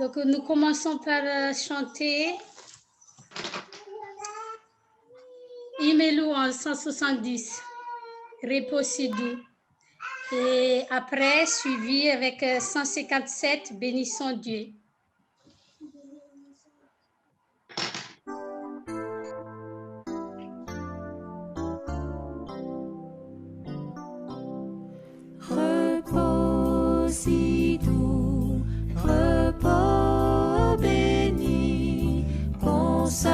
Donc, nous commençons par chanter Imelu en 170, Repos si doux. Et après, suivi avec 157, Bénissons Dieu. Repos si doux, repos béni, consacré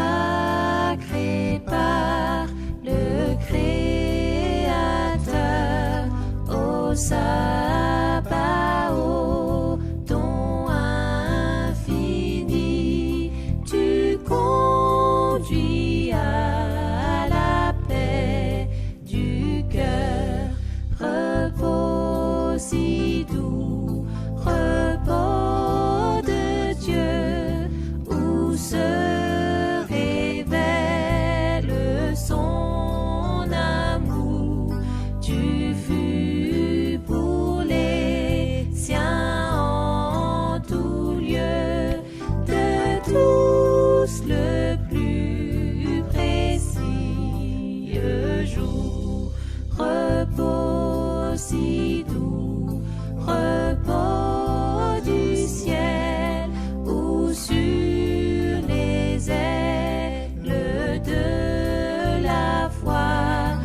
par le Créateur au sabbat, au don infini, tu conduis à la paix du cœur. Repos si doux, repos de Dieu, où se révèle son amour. Tu fus pour les siens en tout lieu, de tous le plus précieux jour. Repos si doux, repos du ciel, où sur les ailes de la foi,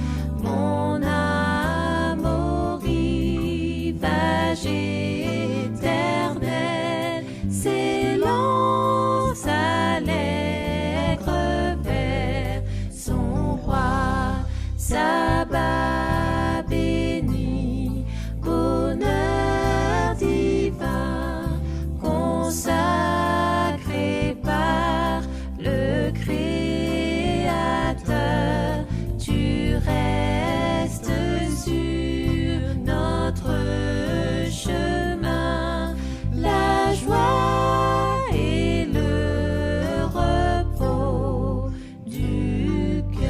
mon âme au rivage éternel s'élance allègre vers son roi. Sabbat béni, bonheur divin, consacré par le Créateur, tu restes sur notre chemin, la joie et le repos du cœur.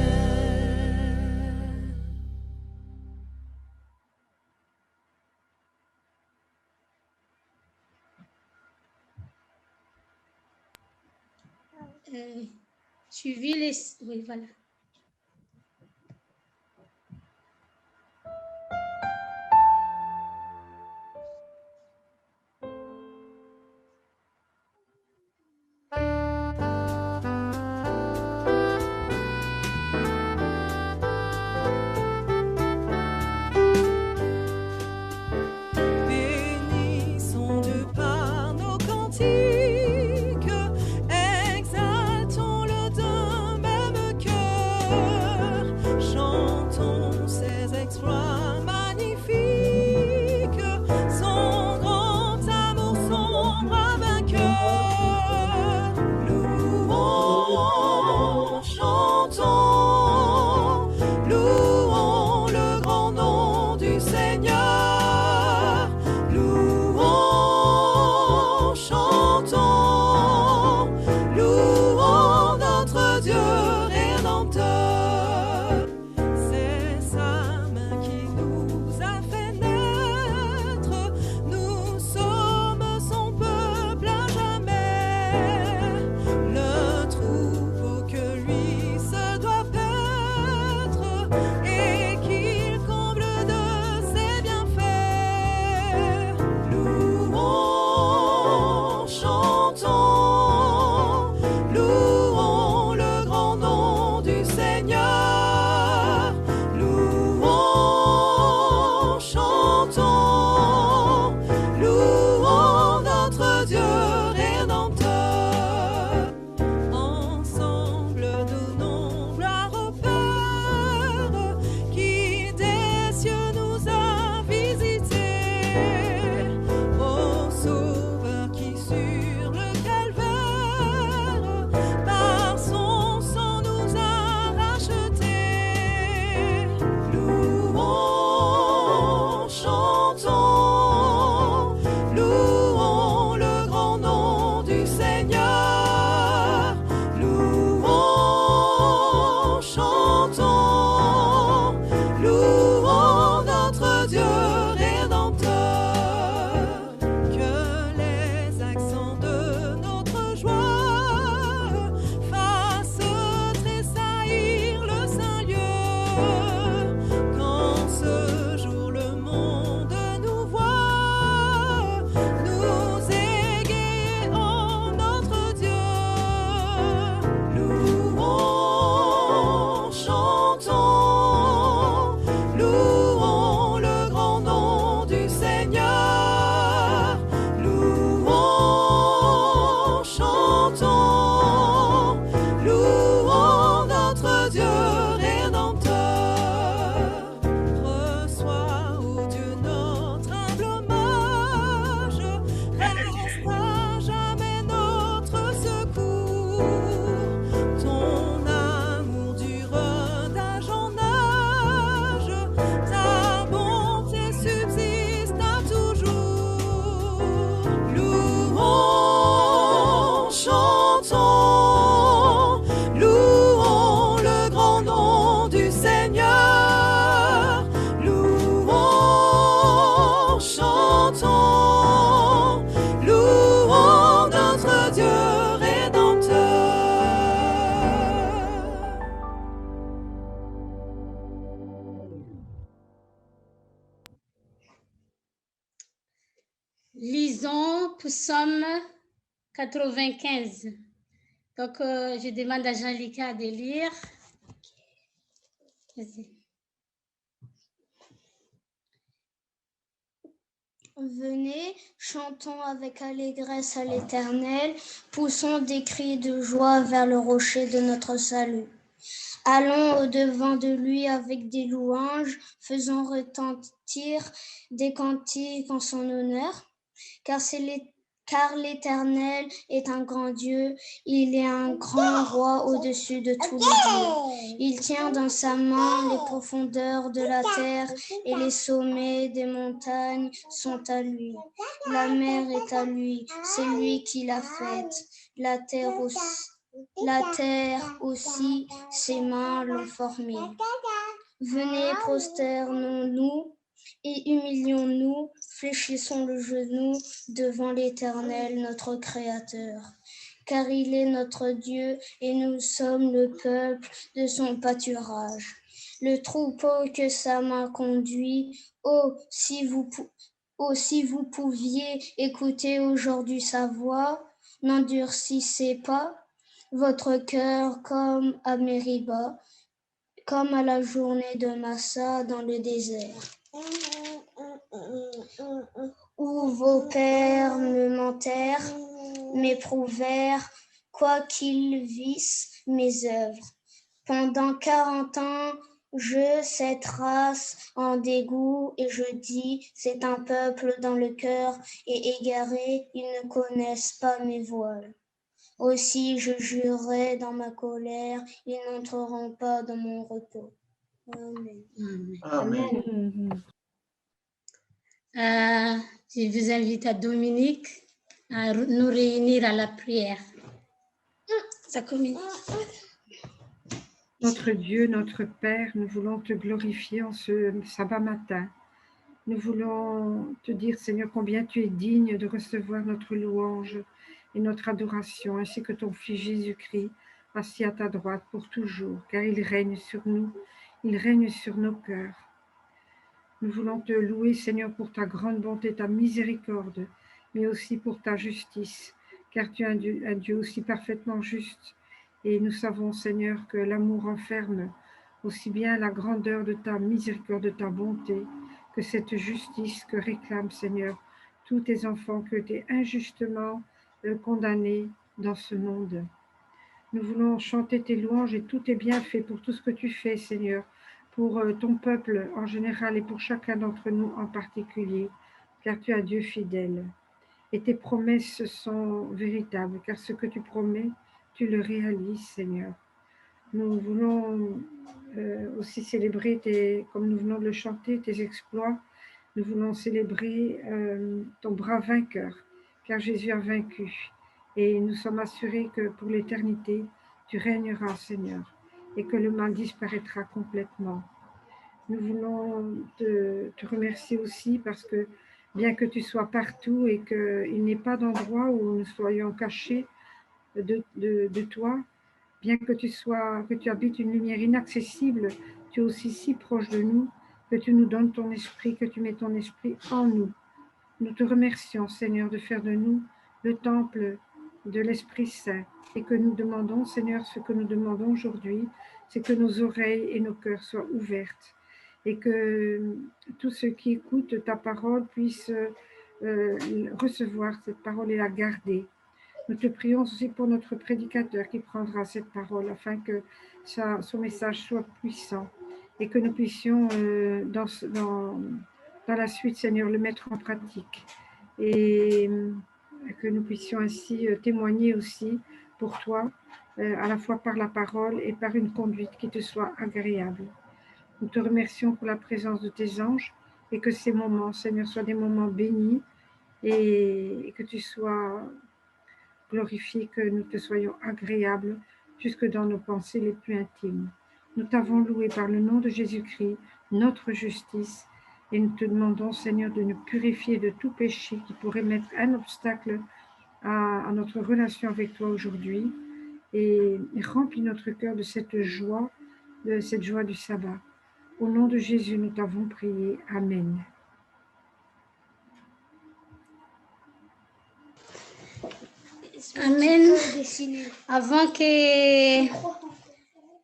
Suivi les... Oui, voilà. Bénissons Dieu par nos cantiques, exaltons-le d'un même cœur, chantons ses exploits magnifiques, son grand amour, son bras vainqueur. Louons, chantons, louons le grand nom du Seigneur. Louons, chantons, louons notre Dieu rédempteur. C'est sa main qui nous Lisons Psaume 95. Donc, je demande à Jean-Lucas de lire. Vas-y. Venez, chantons avec allégresse à l'Éternel, poussons des cris de joie vers le rocher de notre salut. Allons au-devant de lui avec des louanges, faisons retentir des cantiques en son honneur, car l'Éternel est un grand Dieu, il est un grand roi au-dessus de tous les dieux. Il tient dans sa main les profondeurs de la terre et les sommets des montagnes sont à lui. La mer est à lui, c'est lui qui l'a faite. La terre aussi, ses mains l'ont formée. Venez, prosternons-nous et humilions-nous, fléchissons le genou devant l'Éternel, notre Créateur. Car il est notre Dieu et nous sommes le peuple de son pâturage. Le troupeau que sa main conduit, si vous pouviez écouter aujourd'hui sa voix, n'endurcissez pas votre cœur comme à Mériba, comme à la journée de Massa dans le désert, où vos pères me mentèrent, m'éprouvèrent, quoiqu'ils vissent mes œuvres. Pendant 40 ans, cette race en dégoût, et je dis, c'est un peuple dans le cœur et égaré, ils ne connaissent pas mes voiles. Aussi je jurerai dans ma colère, ils n'entreront pas dans mon repos. Amen. Amen. Je vous invite à Dominique à nous réunir à la prière. Ça communique. Notre Dieu, notre Père, nous voulons te glorifier en ce sabbat matin. Nous voulons te dire, Seigneur, combien tu es digne de recevoir notre louange et notre adoration, ainsi que ton Fils Jésus-Christ, assis à ta droite pour toujours, car il règne sur nous, il règne sur nos cœurs. Nous voulons te louer, Seigneur, pour ta grande bonté, ta miséricorde, mais aussi pour ta justice, car tu es un Dieu aussi parfaitement juste. Et nous savons, Seigneur, que l'amour enferme aussi bien la grandeur de ta miséricorde, de ta bonté, que cette justice que réclament, Seigneur, tous tes enfants qui ont été injustement condamnés dans ce monde. Nous voulons chanter tes louanges et tous tes bienfaits pour tout ce que tu fais, Seigneur, pour ton peuple en général et pour chacun d'entre nous en particulier, car tu es un Dieu fidèle. Et tes promesses sont véritables, car ce que tu promets, tu le réalises, Seigneur. Nous voulons aussi célébrer, comme nous venons de le chanter, tes exploits. Nous voulons célébrer ton bras vainqueur, car Jésus a vaincu. Et nous sommes assurés que pour l'éternité, tu régneras, Seigneur, et que le mal disparaîtra complètement. Nous voulons te remercier aussi parce que bien que tu sois partout et qu'il n'y ait pas d'endroit où nous soyons cachés de toi, bien que tu habites une lumière inaccessible, tu es aussi si proche de nous, que tu nous donnes ton esprit, que tu mets ton esprit en nous. Nous te remercions, Seigneur, de faire de nous le temple de l'Esprit Saint et que nous demandons, Seigneur, ce que nous demandons aujourd'hui, c'est que nos oreilles et nos cœurs soient ouvertes et que tous ceux qui écoutent ta parole puissent recevoir cette parole et la garder. Nous te prions aussi pour notre prédicateur qui prendra cette parole afin que son message soit puissant et que nous puissions dans la suite, Seigneur, le mettre en pratique et que nous puissions ainsi témoigner aussi pour toi, à la fois par la parole et par une conduite qui te soit agréable. Nous te remercions pour la présence de tes anges et que ces moments, Seigneur, soient des moments bénis et que tu sois glorifié, que nous te soyons agréables jusque dans nos pensées les plus intimes. Nous t'avons loué par le nom de Jésus-Christ, notre justice, et nous te demandons, Seigneur, de nous purifier de tout péché qui pourrait mettre un obstacle à notre relation avec toi aujourd'hui, et remplis notre cœur de cette joie du sabbat. Au nom de Jésus, nous t'avons prié. Amen. Amen. Dessiner. Avant que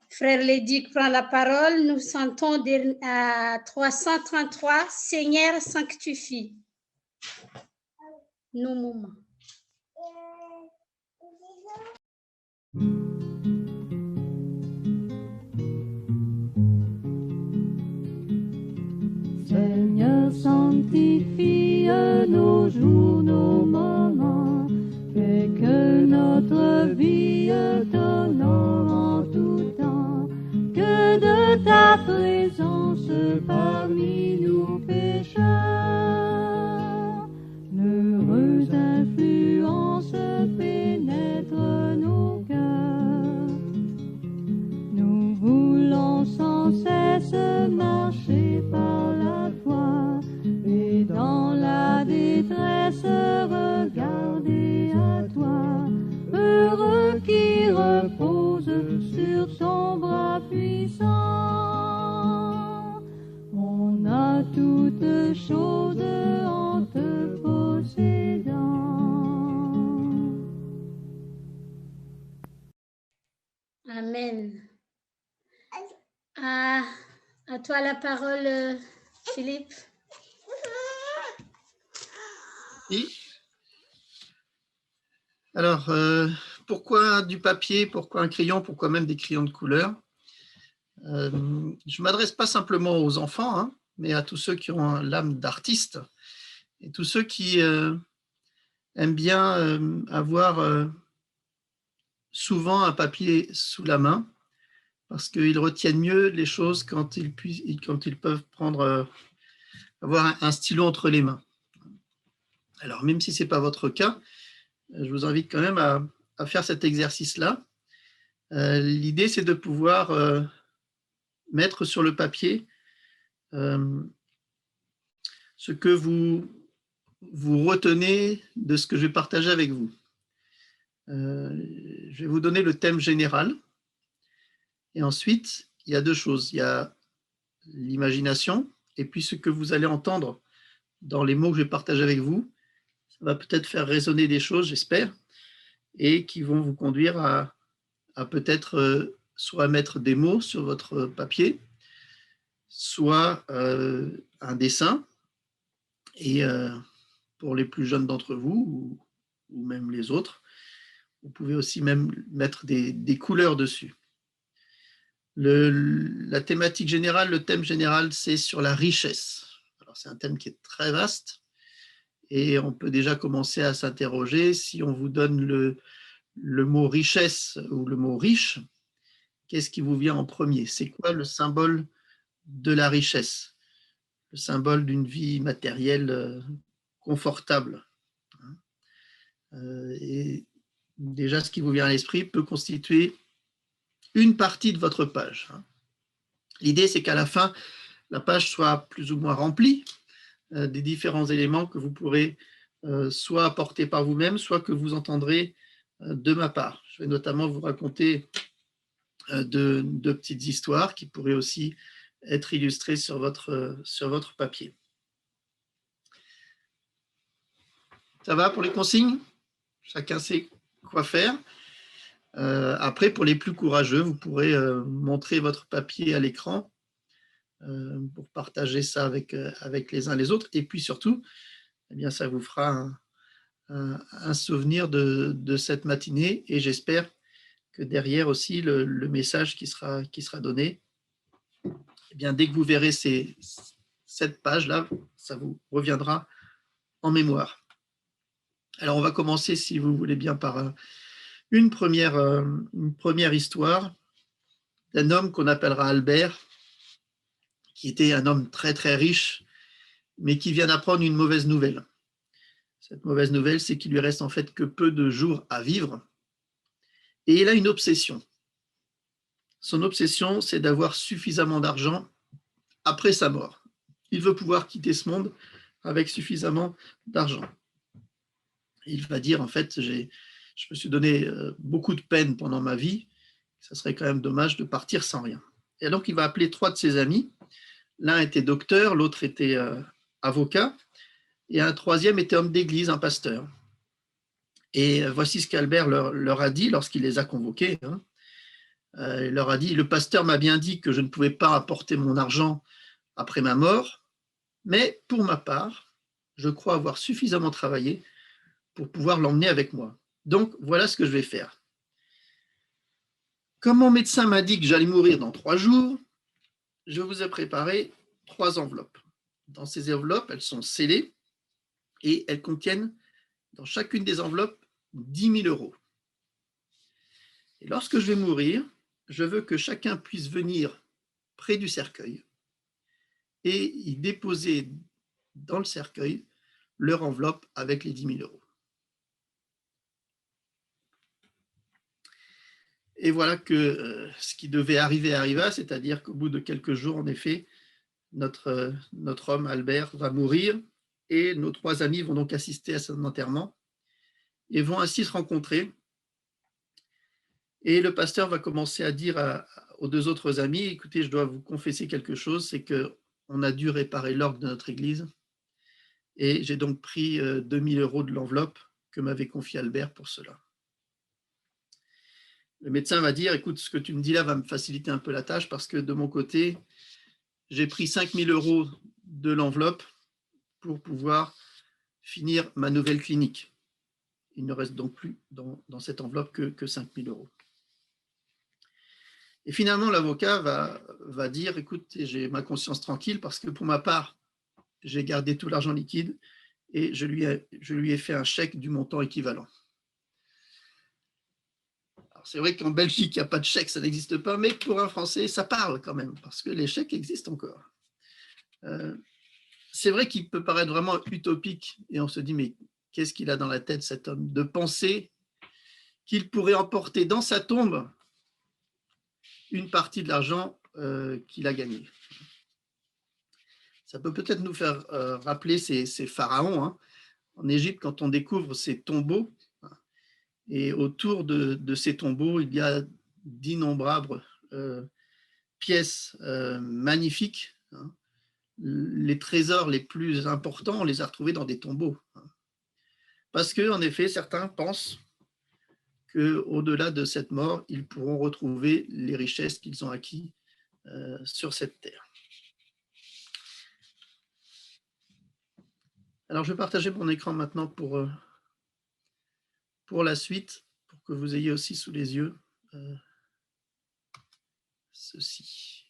Frère Lédic prenne la parole, nous sentons à 333, Seigneur sanctifie nos moments. Seigneur, sanctifie nos jours, nos moments, fais que notre vie t'honore en tout temps, que de ta présence parmi nous pécheurs, l'heureuse influence pénètre nos cœurs. Nous voulons sans cesse marcher par la foi et dans la détresse regarder à toi, heureux qui repose sur ton bras puissant. On a toutes choses en te possédant. Amen. À toi la parole, Philippe. Oui. Alors, pourquoi du papier, pourquoi un crayon, pourquoi même des crayons de couleur? Je ne m'adresse pas simplement aux enfants, hein, mais à tous ceux qui ont l'âme d'artiste et tous ceux qui aiment bien avoir souvent un papier sous la main parce qu'ils retiennent mieux les choses quand ils peuvent avoir un stylo entre les mains. Alors, même si ce n'est pas votre cas, je vous invite quand même à faire cet exercice-là. L'idée, c'est de pouvoir mettre sur le papier ce que vous retenez de ce que je vais partager avec vous. Je vais vous donner le thème général. Et ensuite, il y a deux choses. Il y a l'imagination et puis ce que vous allez entendre dans les mots que je vais partager avec vous. Ça va peut-être faire résonner des choses, j'espère, et qui vont vous conduire à peut-être soit mettre des mots sur votre papier, soit un dessin. Et pour les plus jeunes d'entre vous, ou même les autres, vous pouvez aussi même mettre des couleurs dessus. La thématique générale, le thème général, c'est sur la richesse. Alors, c'est un thème qui est très vaste et on peut déjà commencer à s'interroger si on vous donne le mot richesse ou le mot riche, qu'est-ce qui vous vient en premier? C'est quoi le symbole de la richesse? Le symbole d'une vie matérielle confortable. Et déjà, ce qui vous vient à l'esprit peut constituer une partie de votre page. L'idée, c'est qu'à la fin, la page soit plus ou moins remplie des différents éléments que vous pourrez soit apporter par vous-même, soit que vous entendrez de ma part. Je vais notamment vous raconter deux petites histoires qui pourraient aussi être illustrées sur votre papier. Ça va pour les consignes? Chacun sait quoi faire. Après, pour les plus courageux, vous pourrez montrer votre papier à l'écran pour partager ça avec les uns les autres. Et puis surtout, eh bien, ça vous fera un souvenir de cette matinée. Et j'espère que derrière aussi, le message qui sera donné, eh bien, dès que vous verrez cette page-là, ça vous reviendra en mémoire. Alors, on va commencer, si vous voulez bien, par une première histoire d'un homme qu'on appellera Albert, qui était un homme très très riche, mais qui vient d'apprendre une mauvaise nouvelle. Cette mauvaise nouvelle, c'est qu'il lui reste en fait que peu de jours à vivre, et il a une obsession. Son obsession, c'est d'avoir suffisamment d'argent après sa mort. Il veut pouvoir quitter ce monde avec suffisamment d'argent. Il va dire, en fait, je me suis donné beaucoup de peine pendant ma vie, ça serait quand même dommage de partir sans rien. Et donc, il va appeler 3 de ses amis. L'un était docteur, l'autre était avocat, et un troisième était homme d'église, un pasteur. Et voici ce qu'Albert leur a dit lorsqu'il les a convoqués. Il leur a dit, le pasteur m'a bien dit que je ne pouvais pas apporter mon argent après ma mort, mais pour ma part, je crois avoir suffisamment travaillé pour pouvoir l'emmener avec moi. Donc, voilà ce que je vais faire. Comme mon médecin m'a dit que j'allais mourir dans 3 jours, je vous ai préparé 3 enveloppes. Dans ces enveloppes, elles sont scellées et elles contiennent dans chacune des enveloppes 10 000 euros. Et lorsque je vais mourir, je veux que chacun puisse venir près du cercueil et y déposer dans le cercueil leur enveloppe avec les 10 000 euros. Et voilà que ce qui devait arriver arriva, c'est-à-dire qu'au bout de quelques jours, en effet, notre homme Albert va mourir et nos 3 amis vont donc assister à son enterrement et vont ainsi se rencontrer. Et le pasteur va commencer à dire aux 2 autres amis, écoutez, je dois vous confesser quelque chose, c'est qu'on a dû réparer l'orgue de notre église et j'ai donc pris 2 000 euros de l'enveloppe que m'avait confié Albert pour cela. Le médecin va dire, écoute, ce que tu me dis là va me faciliter un peu la tâche parce que de mon côté, j'ai pris 5 000 euros de l'enveloppe pour pouvoir finir ma nouvelle clinique. Il ne reste donc plus dans cette enveloppe que 5 000 euros. Et finalement, l'avocat va dire, écoute, j'ai ma conscience tranquille parce que pour ma part, j'ai gardé tout l'argent liquide et je lui ai fait un chèque du montant équivalent. C'est vrai qu'en Belgique, il n'y a pas de chèque, ça n'existe pas, mais pour un Français, ça parle quand même, parce que les chèques existent encore. C'est vrai qu'il peut paraître vraiment utopique, et on se dit, mais qu'est-ce qu'il a dans la tête, cet homme, de penser qu'il pourrait emporter dans sa tombe une partie de l'argent qu'il a gagné. Ça peut peut-être nous faire rappeler ces pharaons. Hein. En Égypte, quand on découvre ces tombeaux, et autour de ces tombeaux, il y a d'innombrables pièces magnifiques. Hein. Les trésors les plus importants, on les a retrouvés dans des tombeaux. Hein. Parce qu'en effet, certains pensent qu'au-delà de cette mort, ils pourront retrouver les richesses qu'ils ont acquises sur cette terre. Alors, je vais partager mon écran maintenant pour la suite, pour que vous ayez aussi sous les yeux ceci.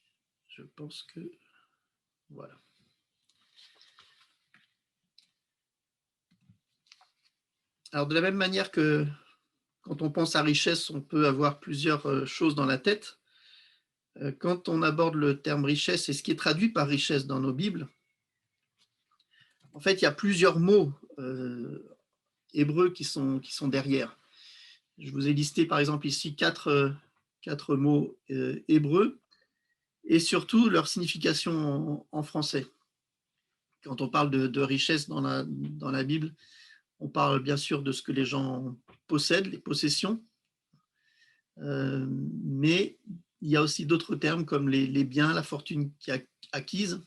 Je pense que voilà. Alors, de la même manière que quand on pense à richesse, on peut avoir plusieurs choses dans la tête. Quand on aborde le terme richesse et ce qui est traduit par richesse dans nos Bibles, en fait, il y a plusieurs mots hébreux qui sont derrière. Je vous ai listé par exemple ici quatre mots hébreux et surtout leur signification en français. Quand on parle de richesse dans la Bible, on parle bien sûr de ce que les gens possèdent, les possessions, mais il y a aussi d'autres termes comme les biens, la fortune qui est acquise,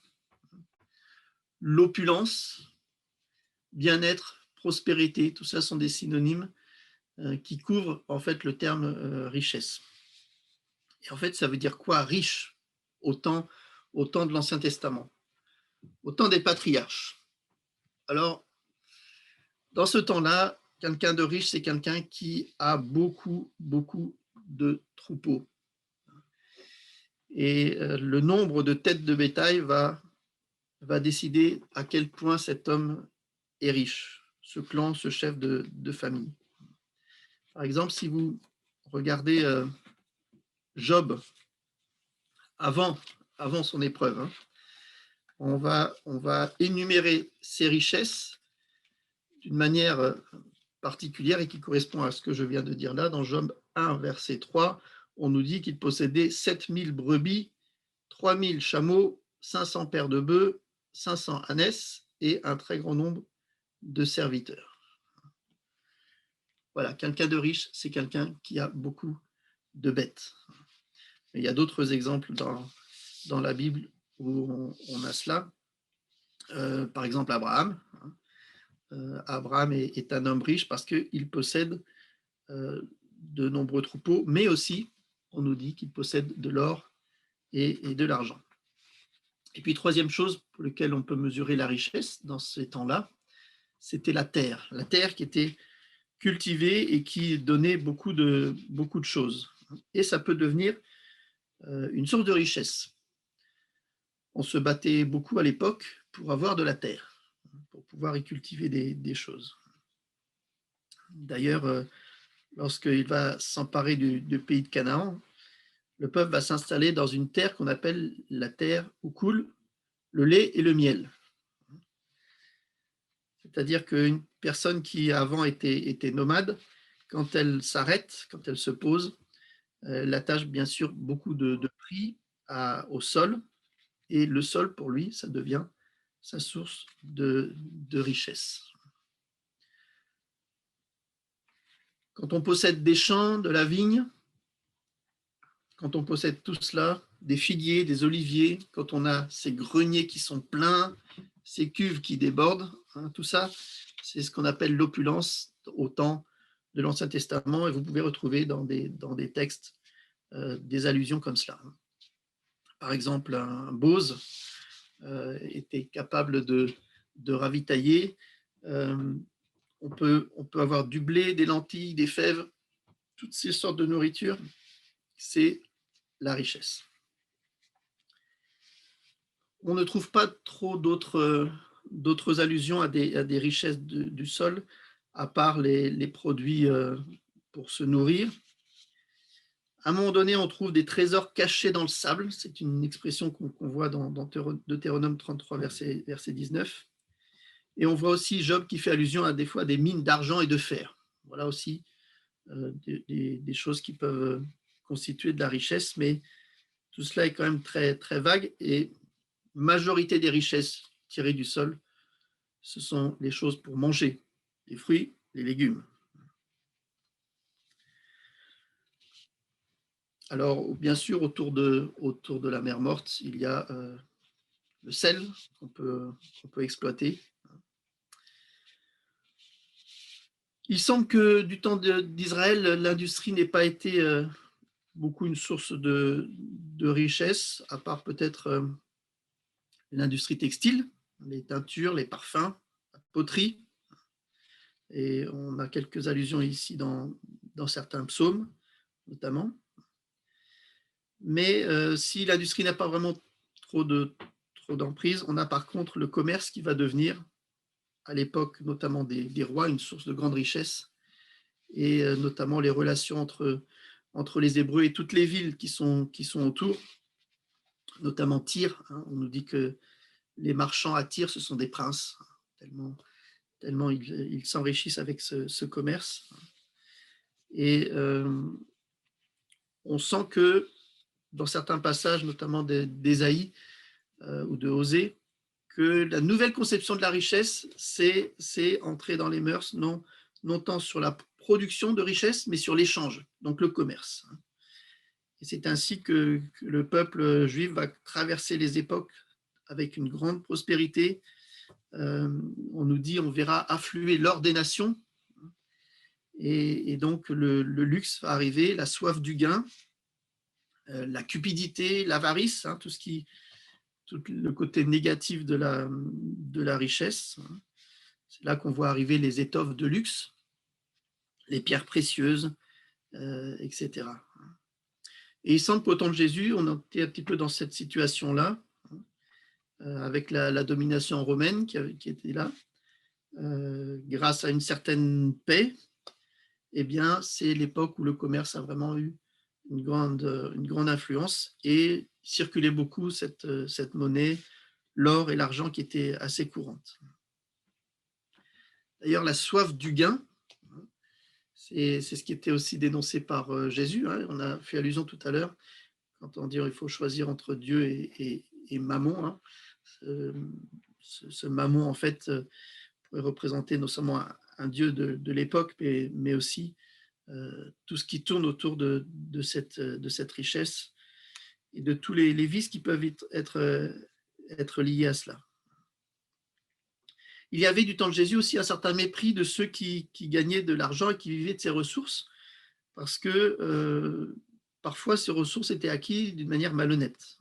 l'opulence, bien-être, prospérité, tout ça sont des synonymes qui couvrent en fait le terme richesse. Et en fait, ça veut dire quoi riche au temps de l'Ancien Testament, au temps des patriarches. Alors, dans ce temps-là, quelqu'un de riche, c'est quelqu'un qui a beaucoup de troupeaux. Et le nombre de têtes de bétail va décider à quel point cet homme est riche, ce clan, ce chef de famille. Par exemple, si vous regardez Job avant son épreuve, hein, on va énumérer ses richesses d'une manière particulière et qui correspond à ce que je viens de dire là. Dans Job 1, verset 3, on nous dit qu'il possédait 7000 brebis, 3000 chameaux, 500 paires de bœufs, 500 ânesses et un très grand nombre de serviteurs. Voilà, quelqu'un de riche, c'est quelqu'un qui a beaucoup de bêtes. Il y a d'autres exemples dans la Bible où on a cela. Par exemple, Abraham. Abraham est un homme riche parce qu'il possède de nombreux troupeaux, mais aussi, on nous dit qu'il possède de l'or et de l'argent. Et puis, troisième chose pour laquelle on peut mesurer la richesse dans ces temps-là, c'était la terre qui était cultivée et qui donnait beaucoup de choses. Et ça peut devenir une source de richesse. On se battait beaucoup à l'époque pour avoir de la terre, pour pouvoir y cultiver des choses. D'ailleurs, lorsqu'il va s'emparer du pays de Canaan, le peuple va s'installer dans une terre qu'on appelle la terre où coule le lait et le miel. C'est-à-dire qu'une personne qui avant était nomade, quand elle s'arrête, quand elle se pose, elle attache bien sûr beaucoup de prix au sol, et le sol pour lui, ça devient sa source de richesse. Quand on possède des champs, de la vigne, quand on possède tout cela, des figuiers, des oliviers, quand on a ces greniers qui sont pleins, ces cuves qui débordent, tout ça, c'est ce qu'on appelle l'opulence au temps de l'Ancien Testament, et vous pouvez retrouver dans des textes des allusions comme cela. Par exemple, un Bose était capable de ravitailler. On peut avoir du blé, des lentilles, des fèves, toutes ces sortes de nourriture. C'est la richesse. On ne trouve pas trop d'autres allusions à des richesses du sol, à part les produits pour se nourrir. À un moment donné, on trouve des trésors cachés dans le sable. C'est une expression qu'on voit dans Deutéronome 33, verset 19. Et on voit aussi Job qui fait allusion à des fois des mines d'argent et de fer. Voilà aussi des choses qui peuvent constituer de la richesse, mais tout cela est quand même très, très vague, et majorité des richesses tirées du sol, ce sont les choses pour manger, les fruits, les légumes. Alors, bien sûr, autour de la mer Morte, il y a le sel qu'on peut exploiter. Il semble que du temps d'Israël, l'industrie n'ait pas été beaucoup une source de richesse, à part peut-être l'industrie textile, les teintures, les parfums, la poterie. Et on a quelques allusions ici dans certains psaumes, notamment. Mais si l'industrie n'a pas vraiment trop d'emprise, on a par contre le commerce qui va devenir, à l'époque notamment des rois, une source de grande richesse, et notamment les relations entre les Hébreux et toutes les villes qui sont autour, notamment Tyr. On nous dit que les marchands à Tyr, ce sont des princes, tellement ils s'enrichissent avec ce commerce. Et on sent que dans certains passages, notamment d'Ésaïe ou de Osée, que la nouvelle conception de la richesse, c'est entrer dans les mœurs, non tant sur la production de richesse, mais sur l'échange, donc le commerce. Et c'est ainsi que le peuple juif va traverser les époques avec une grande prospérité. On nous dit, on verra affluer l'or des nations, et donc le luxe va arriver, la soif du gain, la cupidité, l'avarice, tout le côté négatif de la richesse. C'est là qu'on voit arriver les étoffes de luxe, les pierres précieuses, etc. Et il semble qu'au temps de Jésus, on était un petit peu dans cette situation-là, avec la domination romaine qui était là, grâce à une certaine paix. Eh bien, c'est l'époque où le commerce a vraiment eu une grande influence, et circulait beaucoup cette monnaie, l'or et l'argent, qui étaient assez courantes. D'ailleurs, la soif du gain, c'est ce qui était aussi dénoncé par Jésus. On a fait allusion tout à l'heure, quand on dit qu'il faut choisir entre Dieu et Mammon. Ce Mammon, en fait, pourrait représenter non seulement un dieu de l'époque, mais aussi tout ce qui tourne autour de cette richesse et de tous les vices qui peuvent être liés à cela. Il y avait du temps de Jésus aussi un certain mépris de ceux qui gagnaient de l'argent et qui vivaient de ces ressources, parce que parfois ces ressources étaient acquises d'une manière malhonnête.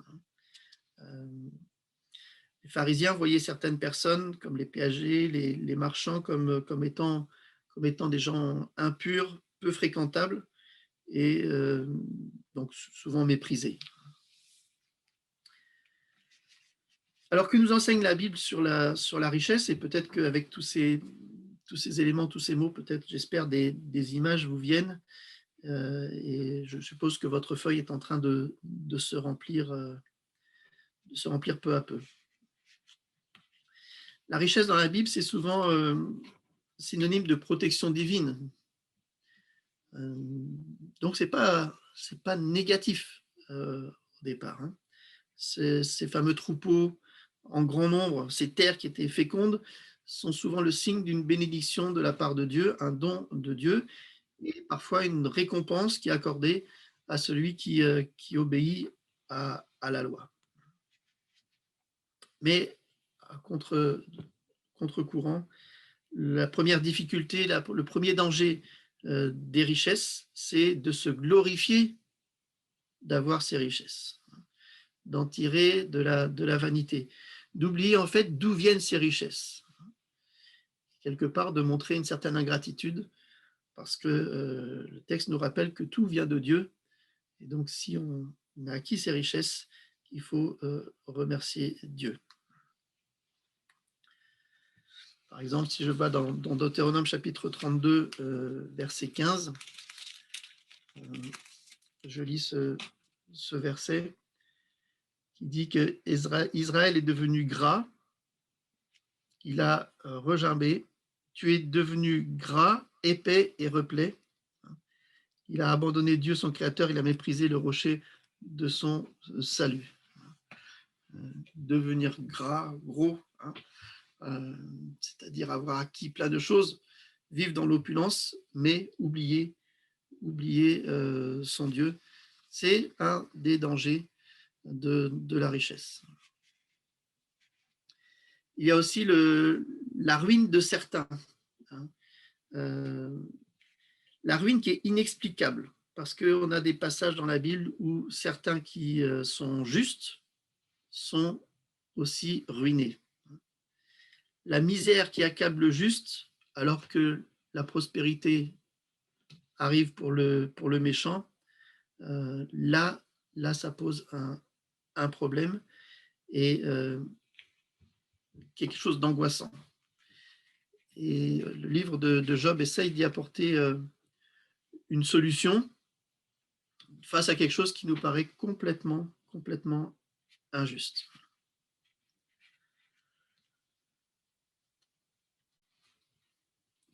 Les pharisiens voyaient certaines personnes, comme les péagers, les marchands, comme étant des gens impurs, peu fréquentables, et donc souvent méprisés. Alors que nous enseigne la Bible sur la richesse, et peut-être qu'avec tous ces éléments, tous ces mots, peut-être, j'espère, des images vous viennent, et je suppose que votre feuille est en train de se remplir peu à peu. La richesse dans la Bible, c'est souvent synonyme de protection divine. Donc, c'est pas négatif au départ. Hein. Ces fameux troupeaux en grand nombre, ces terres qui étaient fécondes, sont souvent le signe d'une bénédiction de la part de Dieu, un don de Dieu, et parfois une récompense qui est accordée à celui qui obéit à la loi. Mais à contre-courant, la première difficulté, le premier danger des richesses, c'est de se glorifier d'avoir ces richesses, d'en tirer de la vanité, d'oublier en fait d'où viennent ces richesses, quelque part de montrer une certaine ingratitude, parce que le texte nous rappelle que tout vient de Dieu, et donc si on a acquis ces richesses, il faut remercier Dieu. Par exemple, si je vais dans Deutéronome chapitre 32, verset 15, je lis ce verset qui dit que Israël est devenu gras, il a regimbé, tu es devenu gras, épais et replet. Il a abandonné Dieu son créateur, il a méprisé le rocher de son salut. Devenir gras, gros, hein, c'est-à-dire avoir acquis plein de choses, vivre dans l'opulence, mais oublier son Dieu, c'est un des dangers de la richesse. Il y a aussi la ruine de certains, hein. La ruine qui est inexplicable, parce qu'on a des passages dans la Bible où certains qui sont justes sont aussi ruinés. La misère qui accable le juste, alors que la prospérité arrive pour le méchant, là, ça pose un problème et quelque chose d'angoissant. Et le livre de Job essaye d'y apporter une solution face à quelque chose qui nous paraît complètement injuste.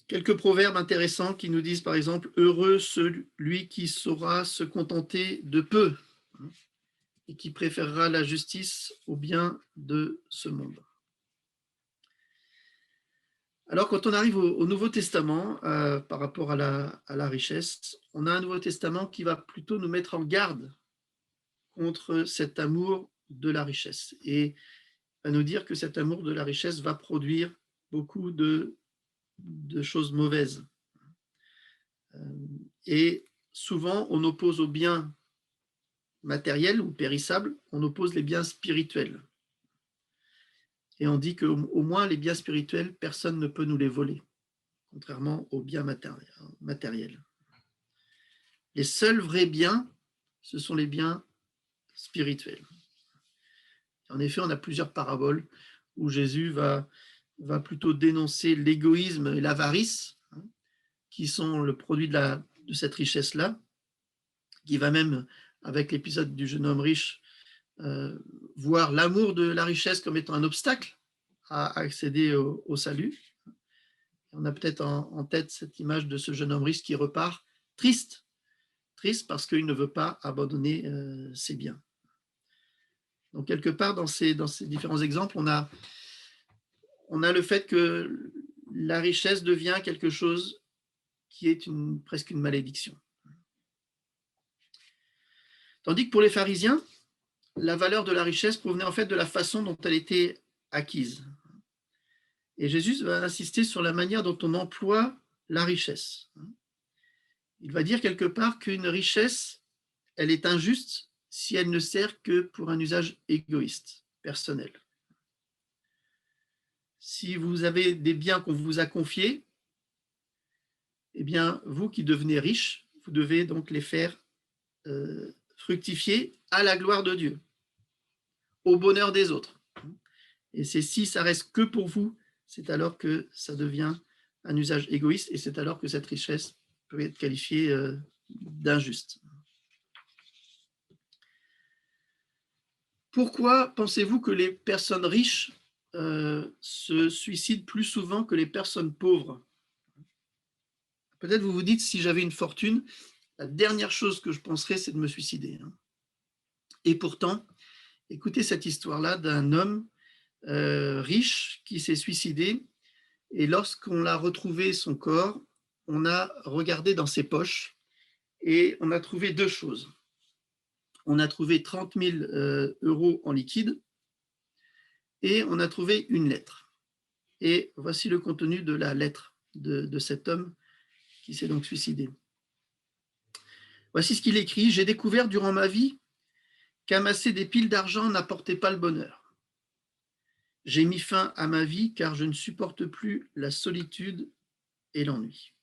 Quelques proverbes intéressants qui nous disent par exemple « Heureux celui qui saura se contenter de peu et qui préférera la justice au bien de ce monde. » Alors, quand on arrive au Nouveau Testament, par rapport à la richesse, on a un Nouveau Testament qui va plutôt nous mettre en garde contre cet amour de la richesse et va nous dire que cet amour de la richesse va produire beaucoup de choses mauvaises. Et souvent, on oppose aux biens matériels ou périssables, on oppose les biens spirituels. Et on dit qu'au moins les biens spirituels, personne ne peut nous les voler, contrairement aux biens matériels. Les seuls vrais biens, ce sont les biens spirituels. En effet, on a plusieurs paraboles où Jésus va plutôt dénoncer l'égoïsme et l'avarice, hein, qui sont le produit de cette richesse-là, qui va même, avec l'épisode du jeune homme riche, voir l'amour de la richesse comme étant un obstacle à accéder au salut. On a peut-être en tête cette image de ce jeune homme riche qui repart triste parce qu'il ne veut pas abandonner ses biens. Donc quelque part dans ces différents exemples, on a le fait que la richesse devient quelque chose qui est presque une malédiction. Tandis que pour les pharisiens, la valeur de la richesse provenait en fait de la façon dont elle était acquise. Et Jésus va insister sur la manière dont on emploie la richesse. Il va dire quelque part qu'une richesse, elle est injuste si elle ne sert que pour un usage égoïste, personnel. Si vous avez des biens qu'on vous a confiés, eh bien, vous qui devenez riche, vous devez donc les faire fructifier à la gloire de Dieu, au bonheur des autres. Et c'est si ça reste que pour vous, c'est alors que ça devient un usage égoïste et c'est alors que cette richesse peut être qualifiée d'injuste. Pourquoi pensez-vous que les personnes riches se suicident plus souvent que les personnes pauvres? Peut-être vous vous dites, si j'avais une fortune, la dernière chose que je penserais, c'est de me suicider. Et pourtant, écoutez cette histoire-là d'un homme riche qui s'est suicidé. Et lorsqu'on a retrouvé son corps, on a regardé dans ses poches et on a trouvé deux choses. On a trouvé 30 000 euros en liquide et on a trouvé une lettre. Et voici le contenu de la lettre de cet homme qui s'est donc suicidé. Voici ce qu'il écrit. « J'ai découvert durant ma vie qu'amasser des piles d'argent n'apportait pas le bonheur. J'ai mis fin à ma vie car je ne supporte plus la solitude et l'ennui.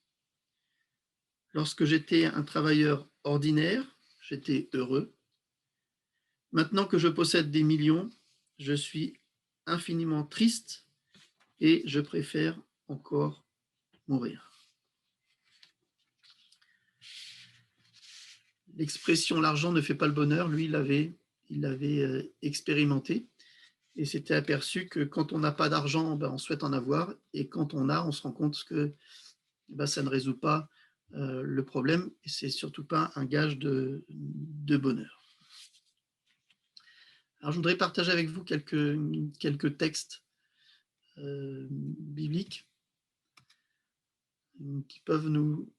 Lorsque j'étais un travailleur ordinaire, j'étais heureux. Maintenant que je possède des millions, je suis infiniment triste et je préfère encore mourir. » L'expression « l'argent ne fait pas le bonheur », lui, il l'avait expérimenté et s'était aperçu que quand on n'a pas d'argent, on souhaite en avoir, et quand on a, on se rend compte que ça ne résout pas le problème et c'est surtout pas un gage de bonheur. Alors, je voudrais partager avec vous quelques textes bibliques qui peuvent nous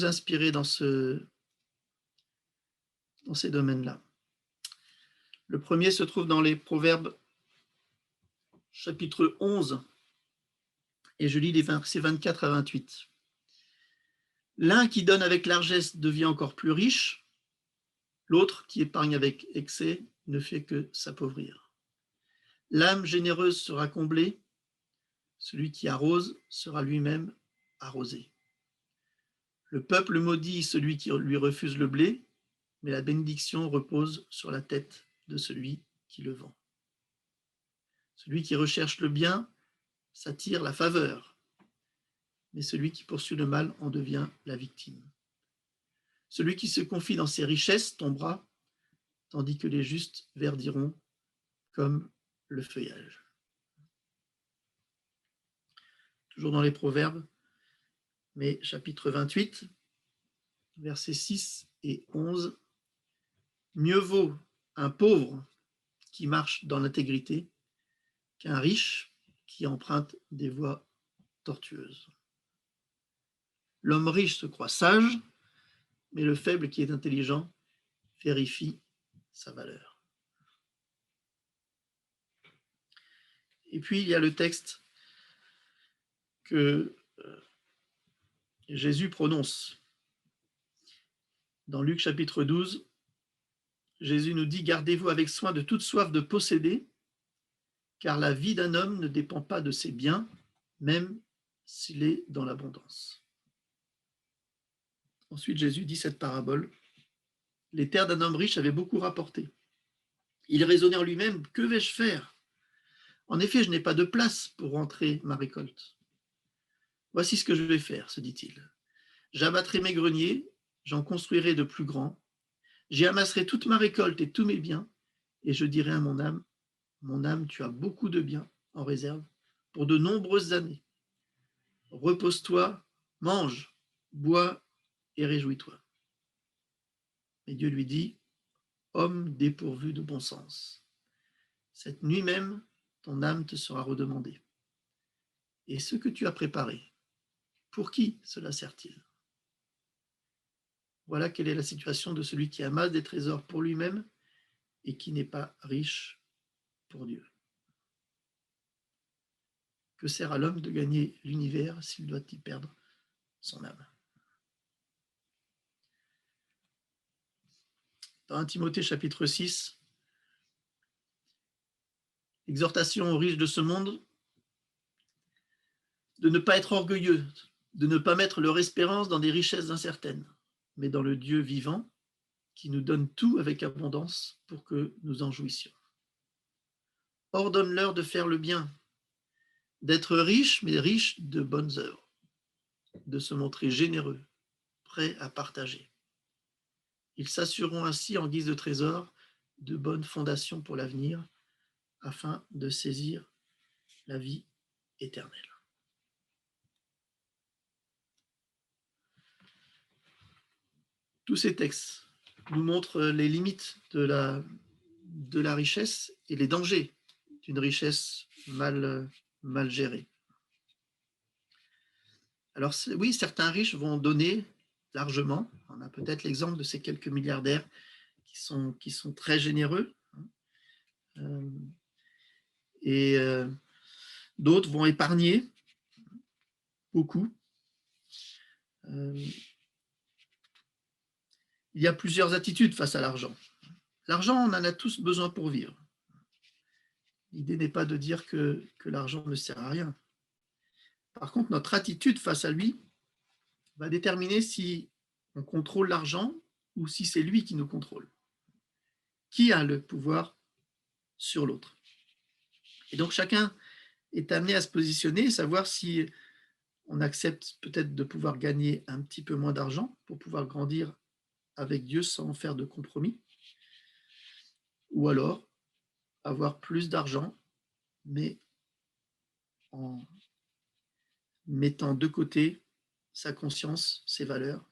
inspirer dans ces domaines-là. Le premier se trouve dans les Proverbes, chapitre 11, et je lis les versets 24 à 28. « L'un qui donne avec largesse devient encore plus riche, l'autre qui épargne avec excès ne fait que s'appauvrir. L'âme généreuse sera comblée, celui qui arrose sera lui-même arrosé. Le peuple maudit celui qui lui refuse le blé, mais la bénédiction repose sur la tête de celui qui le vend. Celui qui recherche le bien s'attire la faveur, mais celui qui poursuit le mal en devient la victime. Celui qui se confie dans ses richesses tombera, tandis que les justes verdiront comme le feuillage. » Toujours dans les Proverbes, mais chapitre 28, versets 6 et 11. « Mieux vaut un pauvre qui marche dans l'intégrité qu'un riche qui emprunte des voies tortueuses. L'homme riche se croit sage, mais le faible qui est intelligent vérifie sa valeur. » Et puis, il y a le texte que Jésus prononce. Dans Luc chapitre 12, Jésus nous dit « Gardez-vous avec soin de toute soif de posséder, car la vie d'un homme ne dépend pas de ses biens, même s'il est dans l'abondance. » Ensuite, Jésus dit cette parabole. « Les terres d'un homme riche avaient beaucoup rapporté. Il raisonnait en lui-même, que vais-je faire? En effet, je n'ai pas de place pour rentrer ma récolte. Voici ce que je vais faire, se dit-il. J'abattrai mes greniers, j'en construirai de plus grands, j'y amasserai toute ma récolte et tous mes biens, et je dirai à mon âme, tu as beaucoup de biens en réserve pour de nombreuses années. Repose-toi, mange, bois et réjouis-toi. » Mais Dieu lui dit, homme dépourvu de bon sens, cette nuit même, ton âme te sera redemandée. Et ce que tu as préparé, pour qui cela sert-il? Voilà quelle est la situation de celui qui amasse des trésors pour lui-même et qui n'est pas riche pour Dieu. Que sert à l'homme de gagner l'univers s'il doit y perdre son âme? Dans 1 Timothée chapitre 6, exhortation aux riches de ce monde de ne pas être orgueilleux, de ne pas mettre leur espérance dans des richesses incertaines, mais dans le Dieu vivant qui nous donne tout avec abondance pour que nous en jouissions. Ordonne-leur de faire le bien, d'être riches, mais riches de bonnes œuvres, de se montrer généreux, prêts à partager. Ils s'assureront ainsi en guise de trésor de bonnes fondations pour l'avenir, afin de saisir la vie éternelle. Tous ces textes nous montrent les limites de la richesse et les dangers d'une richesse mal gérée. Alors oui, certains riches vont donner largement. On a peut-être l'exemple de ces quelques milliardaires qui sont très généreux. Et d'autres vont épargner beaucoup. Il y a plusieurs attitudes face à l'argent. L'argent, on en a tous besoin pour vivre. L'idée n'est pas de dire que l'argent ne sert à rien. Par contre, notre attitude face à lui va déterminer si on contrôle l'argent ou si c'est lui qui nous contrôle. Qui a le pouvoir sur l'autre? Et donc, chacun est amené à se positionner et savoir si on accepte peut-être de pouvoir gagner un petit peu moins d'argent pour pouvoir grandir avec Dieu sans faire de compromis, ou alors avoir plus d'argent, mais en mettant de côté sa conscience, ses valeurs,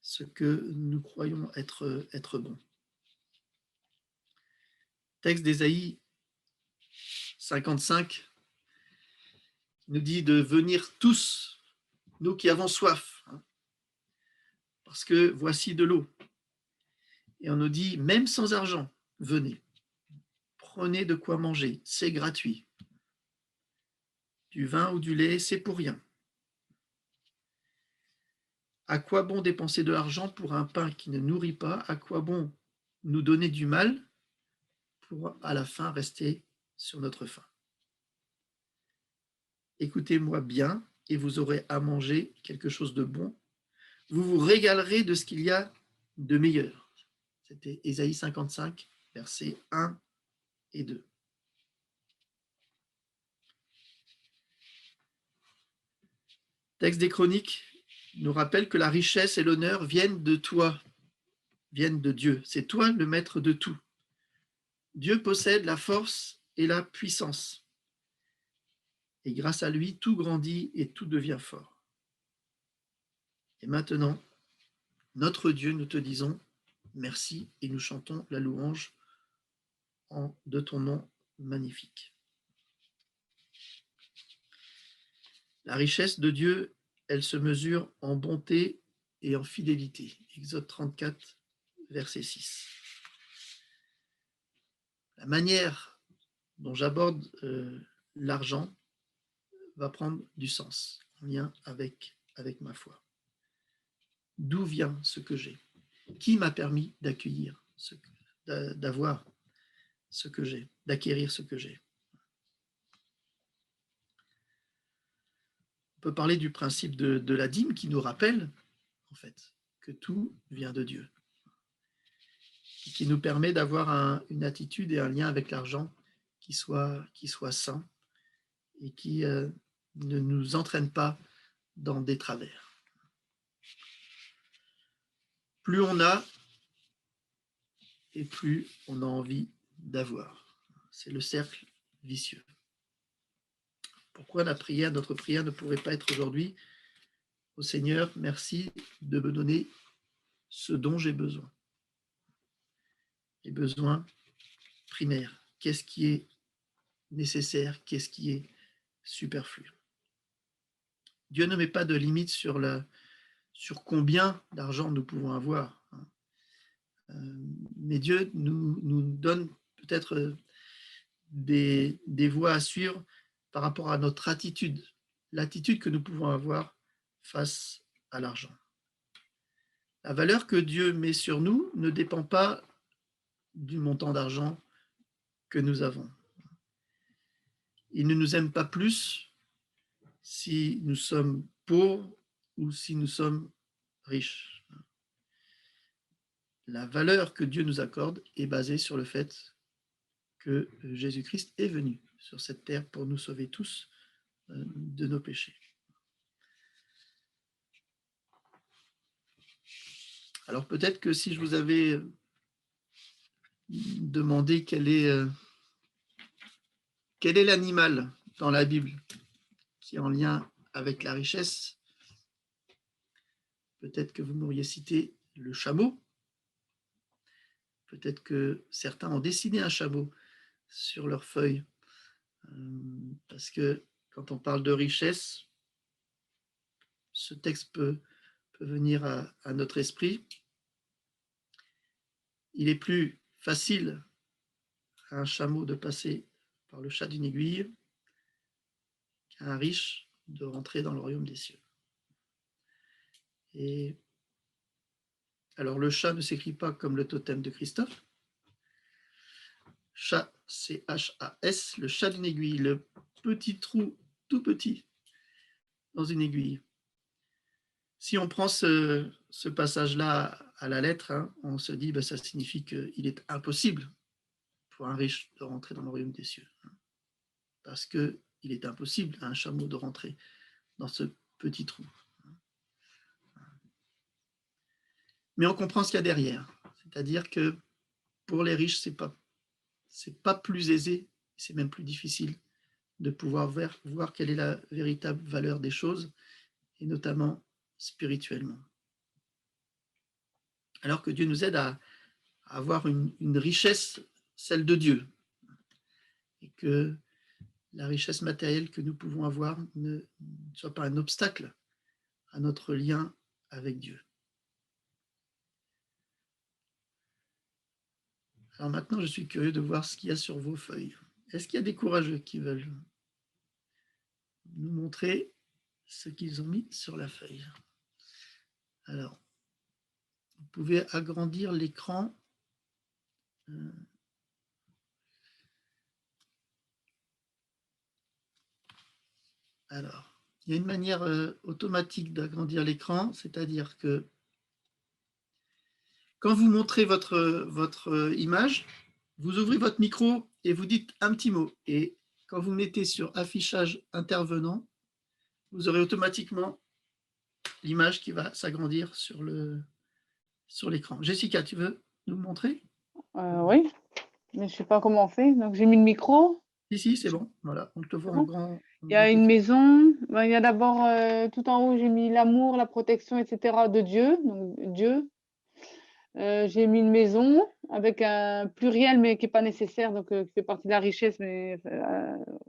ce que nous croyons être bon. Texte d'Ésaïe 55 nous dit de venir tous, nous qui avons soif, parce que voici de l'eau. Et on nous dit, même sans argent, venez, prenez de quoi manger, c'est gratuit. Du vin ou du lait, c'est pour rien. À quoi bon dépenser de l'argent pour un pain qui ne nourrit pas? À quoi bon nous donner du mal pour à la fin rester sur notre faim? Écoutez-moi bien et vous aurez à manger quelque chose de bon. Vous vous régalerez de ce qu'il y a de meilleur. C'était Ésaïe 55, versets 1 et 2. Texte des Chroniques nous rappelle que la richesse et l'honneur viennent de toi, viennent de Dieu. C'est toi le maître de tout. Dieu possède la force et la puissance. Et grâce à lui, tout grandit et tout devient fort. Et maintenant, notre Dieu, nous te disons merci et nous chantons la louange de ton nom magnifique. La richesse de Dieu, elle se mesure en bonté et en fidélité. Exode 34, verset 6. La manière dont j'aborde l'argent va prendre du sens en lien avec ma foi. D'où vient ce que j'ai? Qui m'a permis d'accueillir, d'avoir ce que j'ai, d'acquérir ce que j'ai? On peut parler du principe de la dîme qui nous rappelle, en fait, que tout vient de Dieu. Et qui nous permet d'avoir une attitude et un lien avec l'argent qui soit sain et qui ne nous entraîne pas dans des travers. Plus on a, et plus on a envie d'avoir. C'est le cercle vicieux. Pourquoi notre prière ne pourrait pas être aujourd'hui au Seigneur, merci de me donner ce dont j'ai besoin. Les besoins primaires. Qu'est-ce qui est nécessaire? Qu'est-ce qui est superflu? Dieu ne met pas de limite sur combien d'argent nous pouvons avoir. Mais Dieu nous donne peut-être des voies à suivre par rapport à notre attitude, l'attitude que nous pouvons avoir face à l'argent. La valeur que Dieu met sur nous ne dépend pas du montant d'argent que nous avons. Il ne nous aime pas plus si nous sommes pauvres ou si nous sommes riches. La valeur que Dieu nous accorde est basée sur le fait que Jésus-Christ est venu sur cette terre pour nous sauver tous de nos péchés. Alors peut-être que si je vous avais demandé quel est l'animal dans la Bible qui est en lien avec la richesse, peut-être que vous m'auriez cité le chameau. Peut-être que certains ont dessiné un chameau sur leurs feuilles. Parce que quand on parle de richesse, ce texte peut venir à notre esprit. Il est plus facile à un chameau de passer par le chat d'une aiguille qu'à un riche de rentrer dans le royaume des cieux. Et alors le chat ne s'écrit pas comme le totem de Christophe. Chat, C-H-A-S, le chat d'une aiguille, le petit trou tout petit dans une aiguille. Si on prend ce passage-là à la lettre, on se dit ça signifie qu'il est impossible pour un riche de rentrer dans le royaume des cieux. Parce qu'il est impossible à un chameau de rentrer dans ce petit trou. Mais on comprend ce qu'il y a derrière. C'est-à-dire que pour les riches, c'est pas plus aisé, c'est même plus difficile de pouvoir voir quelle est la véritable valeur des choses, et notamment spirituellement. Alors que Dieu nous aide à avoir une richesse, celle de Dieu, et que la richesse matérielle que nous pouvons avoir ne soit pas un obstacle à notre lien avec Dieu. Alors maintenant, je suis curieux de voir ce qu'il y a sur vos feuilles. Est-ce qu'il y a des courageux qui veulent nous montrer ce qu'ils ont mis sur la feuille? Alors, vous pouvez agrandir l'écran. Alors, il y a une manière automatique d'agrandir l'écran, c'est-à-dire que quand vous montrez votre image, vous ouvrez votre micro et vous dites un petit mot. Et quand vous mettez sur affichage intervenant, vous aurez automatiquement l'image qui va s'agrandir sur l'écran. Jessica, tu veux nous montrer? Oui, mais je ne sais pas comment on fait. Donc, j'ai mis le micro. Si, c'est bon. Voilà, on te voit en grand. Il y a une maison. Il y a d'abord, tout en haut, j'ai mis l'amour, la protection, etc. de Dieu. Donc, Dieu. J'ai mis une maison avec un pluriel, mais qui n'est pas nécessaire, donc qui fait partie de la richesse. Mais,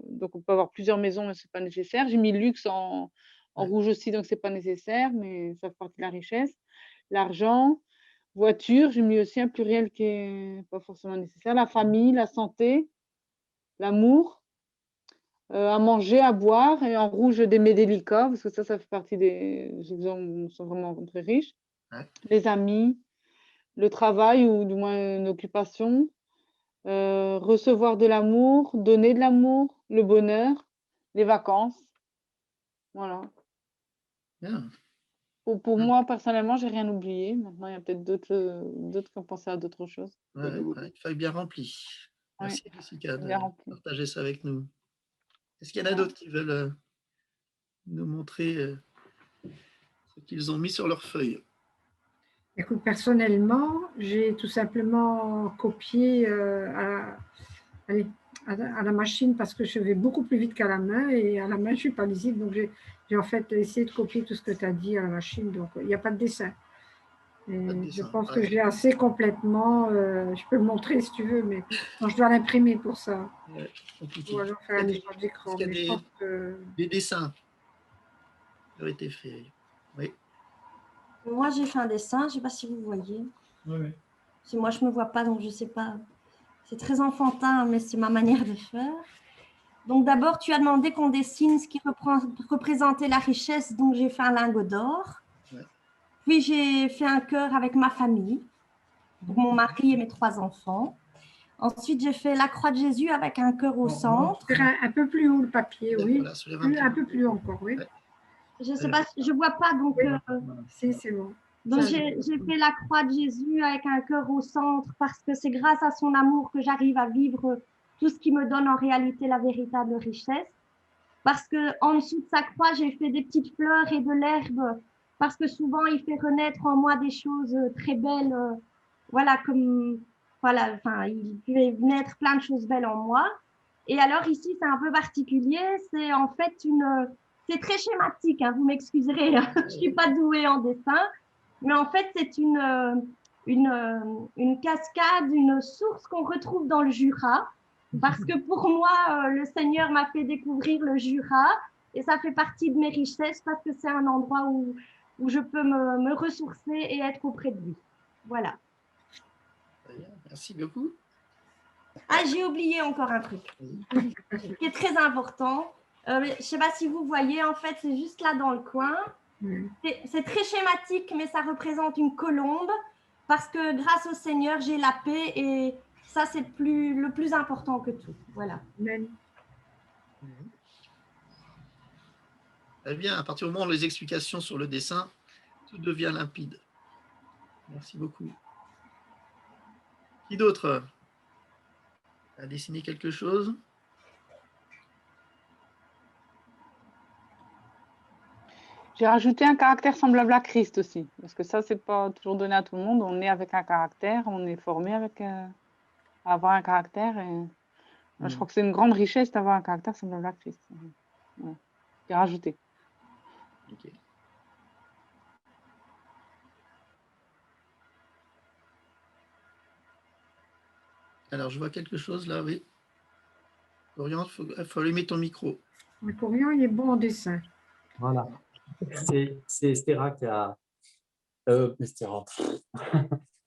donc, on peut avoir plusieurs maisons, mais ce n'est pas nécessaire. J'ai mis luxe en rouge aussi, donc ce n'est pas nécessaire, mais ça fait partie de la richesse. L'argent, voiture, j'ai mis aussi un pluriel qui n'est pas forcément nécessaire. La famille, la santé, l'amour, à manger, à boire, et en rouge des mets délicats, parce que ça fait partie des gens qui sont vraiment très riches. Ouais. Les amis, le travail, ou du moins une occupation, recevoir de l'amour, donner de l'amour, le bonheur, les vacances. Voilà. Bien. Pour moi, personnellement, j'ai rien oublié. Maintenant, il y a peut-être d'autres qui ont pensé à d'autres choses. Une feuille bien remplie. Merci, Jessica, de partager ça avec nous. Est-ce qu'il y en a d'autres qui veulent nous montrer ce qu'ils ont mis sur leur feuille? Écoute, personnellement, j'ai tout simplement copié à la machine parce que je vais beaucoup plus vite qu'à la main, et à la main, je ne suis pas lisible. Donc, j'ai en fait essayé de copier tout ce que tu as dit à la machine. Donc, il n'y a pas de dessin. Je pense que j'ai assez complètement. Je peux le montrer si tu veux, mais non, je dois l'imprimer pour ça. Ouais, ou alors faire un écran d'écran. Il y a des dessins qui ont été faits. Oui. Moi, j'ai fait un dessin, je ne sais pas si vous voyez. Oui. Moi, je ne me vois pas, donc je ne sais pas. C'est très enfantin, mais c'est ma manière de faire. Donc d'abord, tu as demandé qu'on dessine ce qui représentait la richesse, donc j'ai fait un lingot d'or. Ouais. Puis j'ai fait un cœur avec ma famille, donc mon mari et mes 3 enfants. Ensuite, j'ai fait la croix de Jésus avec un cœur au centre. Un peu plus haut le papier, oui. Voilà, soulève un petit Un peu. peu plus haut encore, oui. Ouais. Je sais pas, je vois pas, donc, Si, c'est bon. donc Ça, j'ai fait la croix de Jésus avec un cœur au centre parce que c'est grâce à son amour que j'arrive à vivre tout ce qui me donne en réalité la véritable richesse. Parce que en dessous de sa croix, j'ai fait des petites fleurs et de l'herbe parce que souvent il fait renaître en moi des choses très belles. Voilà, comme voilà, enfin, il fait naître plein de choses belles en moi. Et alors ici, c'est un peu particulier. C'est en fait c'est très schématique. Hein, vous m'excuserez, je suis pas douée en dessin, mais en fait, c'est une cascade, une source qu'on retrouve dans le Jura. Parce que pour moi, le Seigneur m'a fait découvrir le Jura et ça fait partie de mes richesses parce que c'est un endroit où je peux me ressourcer et être auprès de lui. Voilà. Très bien, merci beaucoup. Ah, j'ai oublié encore un truc qui est très important. Je ne sais pas si vous voyez, en fait, c'est juste là dans le coin. C'est très schématique, mais ça représente une colombe parce que grâce au Seigneur, j'ai la paix et ça, c'est le plus important que tout. Voilà. Amen. Très bien, à partir du moment où les explications sur le dessin, tout devient limpide. Merci beaucoup. Qui d'autre a dessiné quelque chose? J'ai rajouté un caractère semblable à Christ aussi, parce que ça, c'est pas toujours donné à tout le monde. On est avec un caractère, on est formé avec à avoir un caractère. Et je crois que c'est une grande richesse d'avoir un caractère semblable à Christ. Voilà. J'ai rajouté. Ok. Alors, je vois quelque chose là, oui. Florian, il faut allumer ton micro. Le Corian, il est bon en dessin. Voilà. C'est Estera qui a. Estera.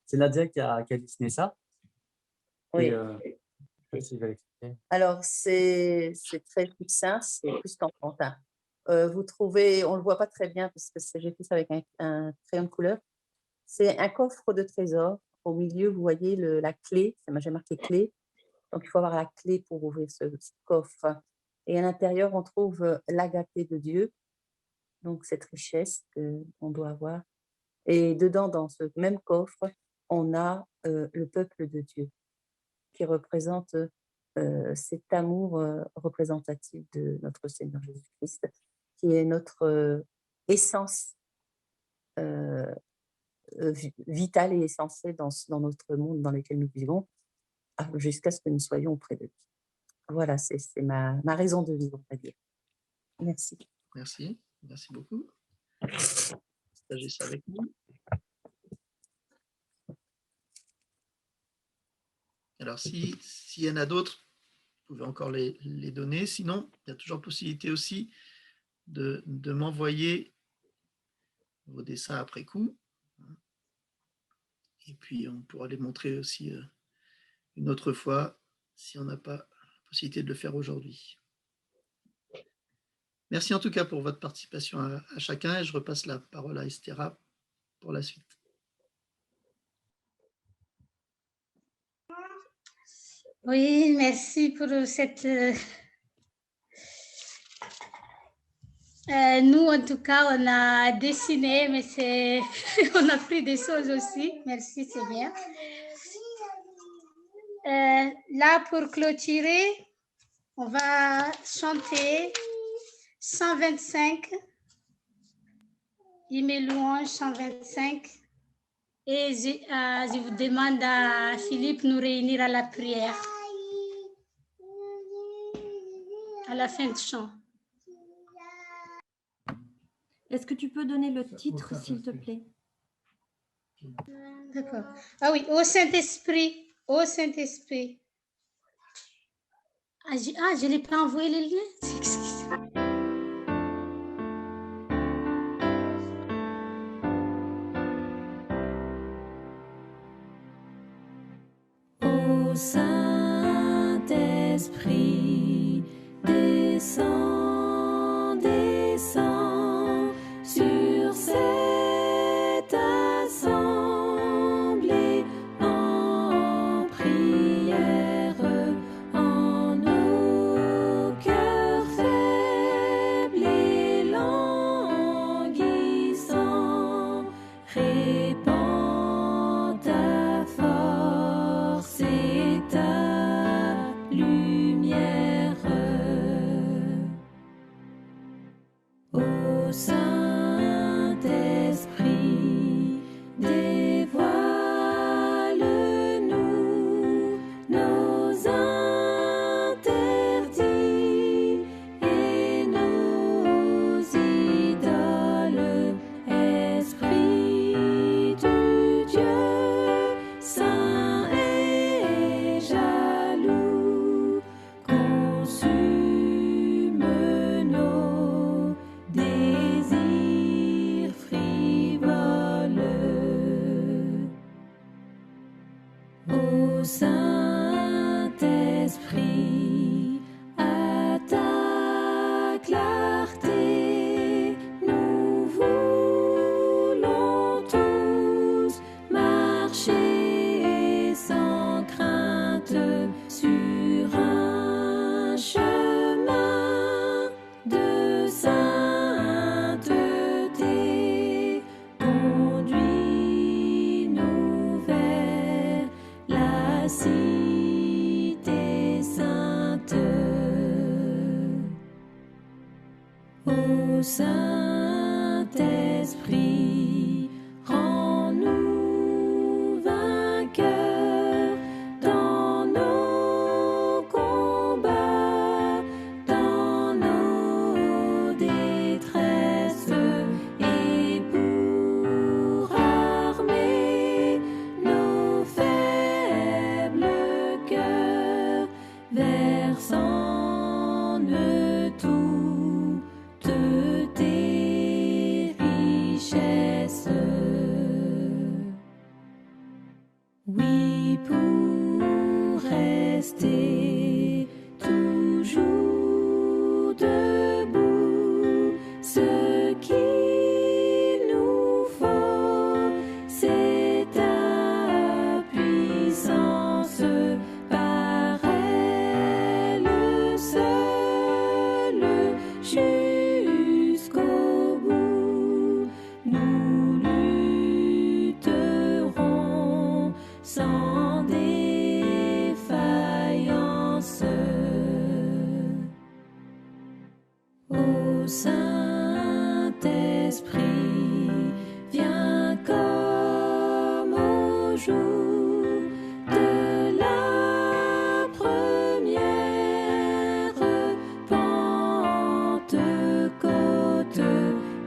C'est Nadia qui a dessiné ça. Oui. Et, je vais essayer de l'expliquer. Alors, c'est très succinct, c'est plus qu'enfantin. Vous trouvez, on ne le voit pas très bien parce que j'ai fait ça avec un crayon de couleur. C'est un coffre de trésor. Au milieu, vous voyez la clé. J'ai marqué clé. Donc, il faut avoir la clé pour ouvrir ce coffre. Et à l'intérieur, on trouve l'agapé de Dieu. Donc, cette richesse qu'on doit avoir. Et dedans, dans ce même coffre, on a le peuple de Dieu qui représente cet amour représentatif de notre Seigneur Jésus-Christ, qui est notre essence vitale et essentielle dans notre monde dans lequel nous vivons, jusqu'à ce que nous soyons auprès de lui. Voilà, c'est ma raison de vivre, on va dire. Merci. Merci, merci beaucoup. Partagez ça avec nous. Alors, s'il y en a d'autres, vous pouvez encore les donner. Sinon, il y a toujours possibilité aussi de m'envoyer vos dessins après coup. Et puis, on pourra les montrer aussi une autre fois si on n'a pas la possibilité de le faire aujourd'hui. Merci en tout cas pour votre participation à chacun et je repasse la parole à Estera pour la suite. Oui, merci pour cette... nous, en tout cas, on a dessiné, mais on a pris des choses aussi. Merci, c'est bien. Là, pour clôturer, on va chanter 125, Hymne louange 125. Et je vous demande à Philippe nous réunir à la prière, à la fin du chant. Est-ce que tu peux donner le titre, s'il te plaît? D'accord. Ah oui, ô Saint-Esprit, ô Saint-Esprit. Je n'ai pas envoyé le lien. Ô Saint-Esprit, descends sur cette assemblée en prière, en nos cœurs faibles et languissants. Répands ta force et ta lumière. Ô Saint-Esprit, dévoile-nous nos interdits et nos idoles. Esprit du Dieu saint et jaloux, consume nos désirs frivoles. Ô Saint-Esprit, à ta clarté, nous voulons tous marcher sans crainte sur un chemin de sainteté. Conduis-nous vers la cité sainte. Ô Saint-Esprit, rends-nous vainqueurs dans nos combats, dans nos détresses, et pour armer nos faibles cœurs, versant-ne toutes tes richesses. Oui, pour rester toujours debout, ce qu'il nous faut, c'est ta puissance. Par elle seule, jusqu'au bout, nous lutterons sans défaillance. Ô Saint-Esprit, viens comme au jour de la première Pentecôte,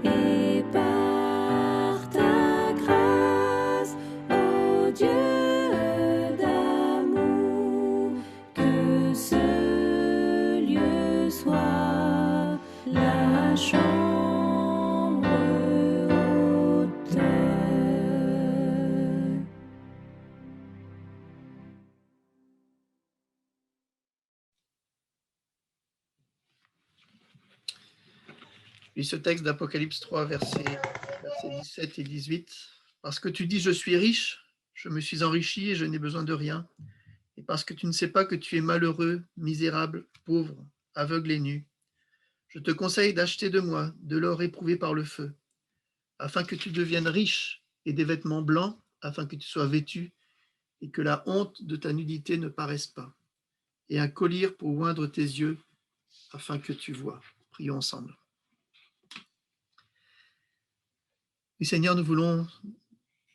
et par ta grâce, ô Dieu d'amour, que ce lieu soit la chambre haute. Puis ce texte d'Apocalypse 3, versets 17 et 18. Parce que tu dis, je suis riche, je me suis enrichi et je n'ai besoin de rien. Et parce que tu ne sais pas que tu es malheureux, misérable, pauvre, aveugle et nu, je te conseille d'acheter de moi de l'or éprouvé par le feu, afin que tu deviennes riche, et des vêtements blancs, afin que tu sois vêtu, et que la honte de ta nudité ne paraisse pas, et un collier pour oindre tes yeux, afin que tu vois. Prions ensemble. Oui, Seigneur, nous voulons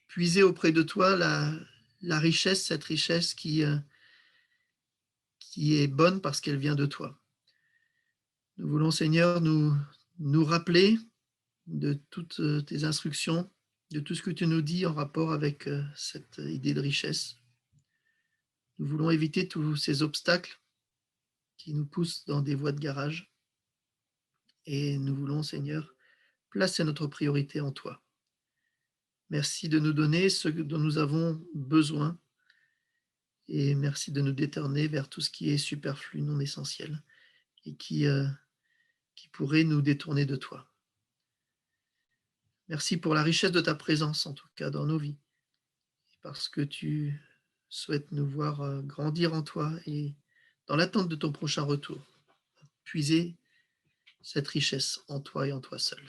puiser auprès de toi la richesse, cette richesse qui est bonne parce qu'elle vient de toi. Nous voulons, Seigneur, nous rappeler de toutes tes instructions, de tout ce que tu nous dis en rapport avec cette idée de richesse. Nous voulons éviter tous ces obstacles qui nous poussent dans des voies de garage. Et nous voulons, Seigneur, placer notre priorité en toi. Merci de nous donner ce dont nous avons besoin et merci de nous détourner vers tout ce qui est superflu, non essentiel et qui pourrait nous détourner de toi. Merci pour la richesse de ta présence, en tout cas, dans nos vies, parce que tu souhaites nous voir grandir en toi et dans l'attente de ton prochain retour, puiser cette richesse en toi et en toi seul.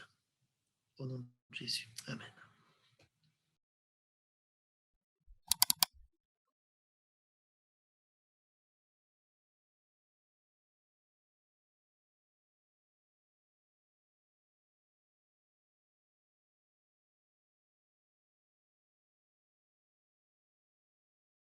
Au nom de Jésus. Amen.